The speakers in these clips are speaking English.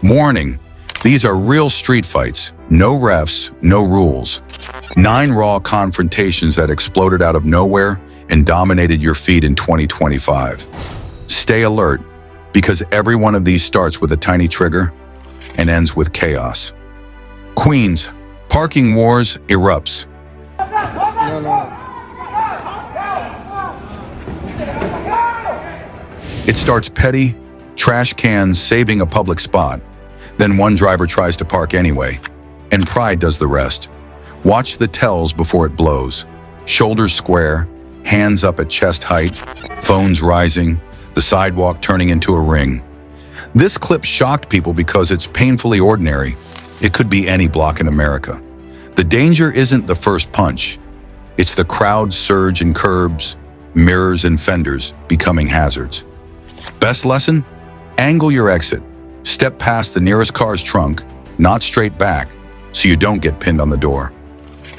Warning, these are real street fights. No refs, no rules. 9 raw confrontations that exploded out of nowhere and dominated your feed in 2025. Stay alert, because every one of these starts with a tiny trigger and ends with chaos. Queens, parking wars erupts. It starts petty, trash cans saving a public spot. Then one driver tries to park anyway, and pride does the rest. Watch the tells before it blows. Shoulders square, hands up at chest height, phones rising, the sidewalk turning into a ring. This clip shocked people because it's painfully ordinary. It could be any block in America. The danger isn't the first punch. It's the crowd surge in curbs, mirrors and fenders becoming hazards. Best lesson? Angle your exit. Step past the nearest car's trunk, not straight back, so you don't get pinned on the door.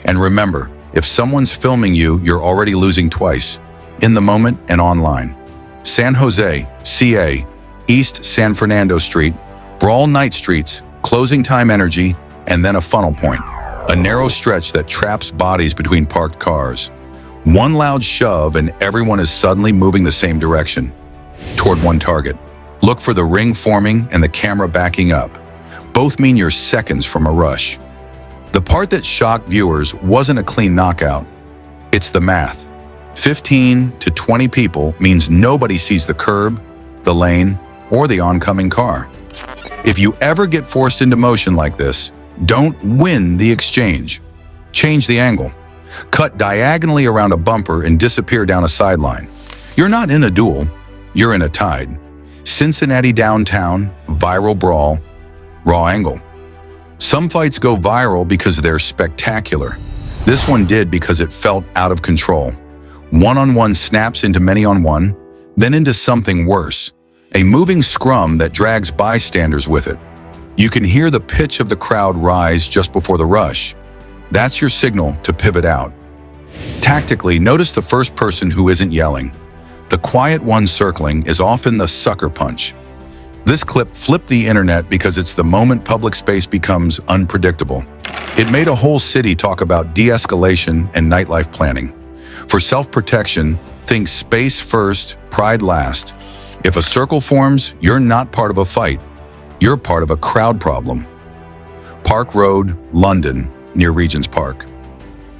And remember, if someone's filming you, you're already losing twice, in the moment and online. San Jose, CA, East San Fernando Street, brawl night streets, closing time energy, and then a funnel point. A narrow stretch that traps bodies between parked cars. One loud shove and everyone is suddenly moving the same direction, toward one target. Look for the ring forming and the camera backing up. Both mean you're seconds from a rush. The part that shocked viewers wasn't a clean knockout. It's the math. 15 to 20 people means nobody sees the curb, the lane, or the oncoming car. If you ever get forced into motion like this, don't win the exchange. Change the angle. Cut diagonally around a bumper and disappear down a sideline. You're not in a duel, you're in a tide. Cincinnati downtown, viral brawl, raw angle. Some fights go viral because they're spectacular. This one did because it felt out of control. One-on-one snaps into many-on-one, then into something worse. A moving scrum that drags bystanders with it. You can hear the pitch of the crowd rise just before the rush. That's your signal to pivot out. Tactically, notice the first person who isn't yelling. The quiet one circling is often the sucker punch. This clip flipped the internet because it's the moment public space becomes unpredictable. It made a whole city talk about de-escalation and nightlife planning. For self-protection, think space first, pride last. If a circle forms, you're not part of a fight. You're part of a crowd problem. Park Road, London, near Regent's Park.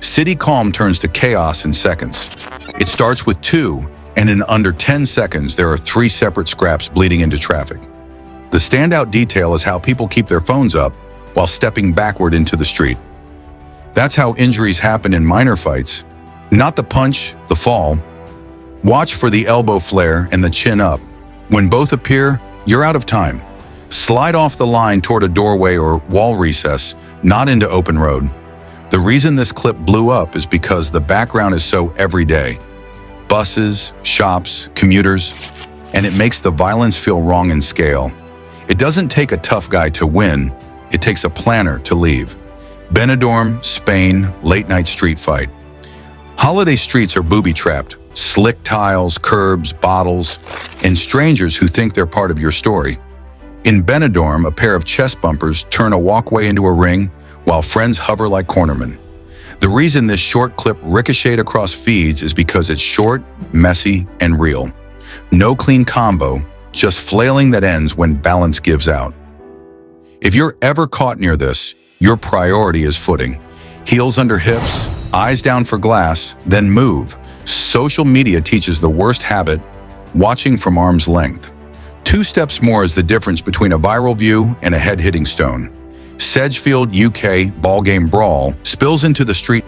City calm turns to chaos in seconds. It starts with 2, and in under 10 seconds, there are 3 separate scraps bleeding into traffic. The standout detail is how people keep their phones up while stepping backward into the street. That's how injuries happen in minor fights, not the punch, the fall. Watch for the elbow flare and the chin up. When both appear, you're out of time. Slide off the line toward a doorway or wall recess, not into open road. The reason this clip blew up is because the background is so everyday. Buses, shops, commuters, and it makes the violence feel wrong in scale. It doesn't take a tough guy to win, it takes a planner to leave. Benidorm, Spain, late-night street fight. Holiday streets are booby-trapped. Slick tiles, curbs, bottles, and strangers who think they're part of your story. In Benidorm, a pair of chest bumpers turn a walkway into a ring while friends hover like cornermen. The reason this short clip ricocheted across feeds is because it's short, messy, and real. No clean combo, just flailing that ends when balance gives out. If you're ever caught near this, your priority is footing. Heels under hips, eyes down for glass, then move. Social media teaches the worst habit, watching from arm's length. 2 steps more is the difference between a viral view and a head-hitting stone. Sedgefield, UK, ballgame brawl spills into the street.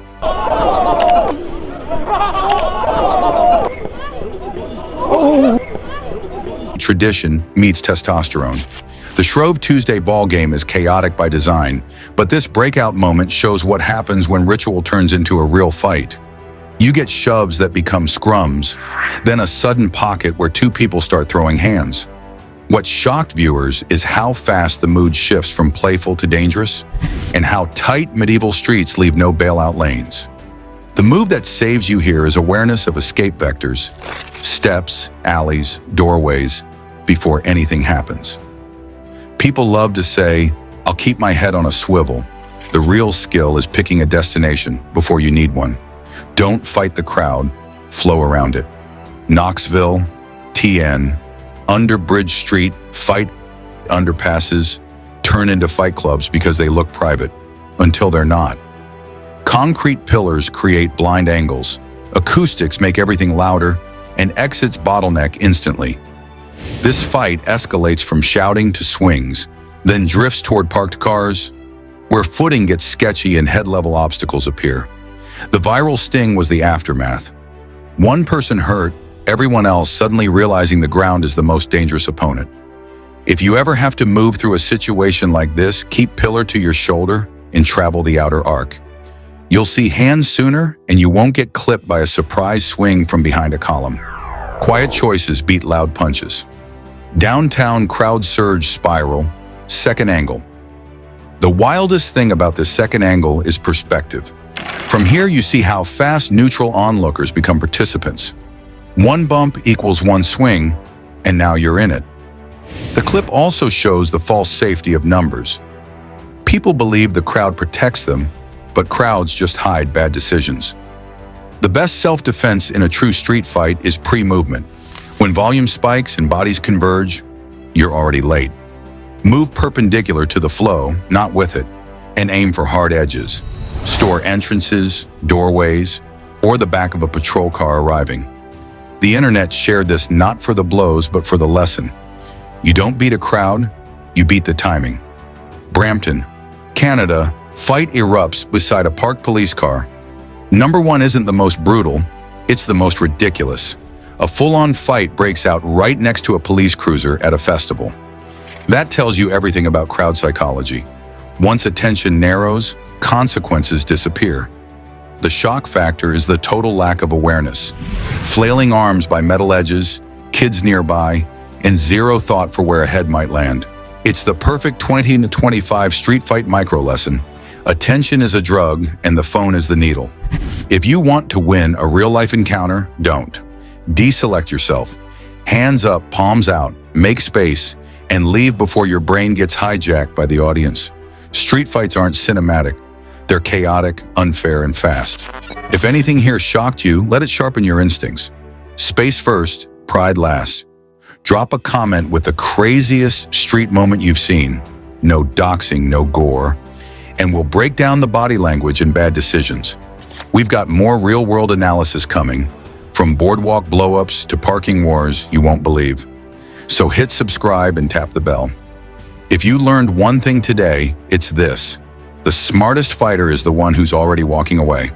Tradition meets testosterone. The Shrove Tuesday ballgame is chaotic by design, but this breakout moment shows what happens when ritual turns into a real fight. You get shoves that become scrums, then a sudden pocket where 2 people start throwing hands. What shocked viewers is how fast the mood shifts from playful to dangerous, and how tight medieval streets leave no bailout lanes. The move that saves you here is awareness of escape vectors, steps, alleys, doorways, before anything happens. People love to say, "I'll keep my head on a swivel." The real skill is picking a destination before you need one. Don't fight the crowd, flow around it. Knoxville, TN, under Bridge Street, fight underpasses, turn into fight clubs because they look private, until they're not. Concrete pillars create blind angles, acoustics make everything louder, and exits bottleneck instantly. This fight escalates from shouting to swings, then drifts toward parked cars, where footing gets sketchy and head-level obstacles appear. The viral sting was the aftermath. One person hurt, everyone else suddenly realizing the ground is the most dangerous opponent. If you ever have to move through a situation like this, keep pillar to your shoulder and travel the outer arc. You'll see hands sooner, and you won't get clipped by a surprise swing from behind a column. Quiet choices beat loud punches. Downtown crowd surge spiral, second angle. The wildest thing about this second angle is perspective. From here you see how fast neutral onlookers become participants. One bump equals one swing, and now you're in it. The clip also shows the false safety of numbers. People believe the crowd protects them, but crowds just hide bad decisions. The best self-defense in a true street fight is pre-movement. When volume spikes and bodies converge, you're already late. Move perpendicular to the flow, not with it, and aim for hard edges. Store entrances, doorways, or the back of a patrol car arriving. The internet shared this not for the blows, but for the lesson. You don't beat a crowd, you beat the timing. Brampton, Canada, fight erupts beside a parked police car. Number one isn't the most brutal, it's the most ridiculous. A full-on fight breaks out right next to a police cruiser at a festival. That tells you everything about crowd psychology. Once attention narrows, consequences disappear. The shock factor is the total lack of awareness. Flailing arms by metal edges, kids nearby, and zero thought for where a head might land. It's the perfect 20 to 25 street fight micro lesson. Attention is a drug and the phone is the needle. If you want to win a real-life encounter, don't. Deselect yourself. Hands up, palms out, make space, and leave before your brain gets hijacked by the audience. Street fights aren't cinematic. They're chaotic, unfair, and fast. If anything here shocked you, let it sharpen your instincts. Space first, pride last. Drop a comment with the craziest street moment you've seen. No doxing, no gore. And we'll break down the body language and bad decisions. We've got more real-world analysis coming, from boardwalk blow-ups to parking wars you won't believe. So hit subscribe and tap the bell. If you learned one thing today, it's this: the smartest fighter is the one who's already walking away.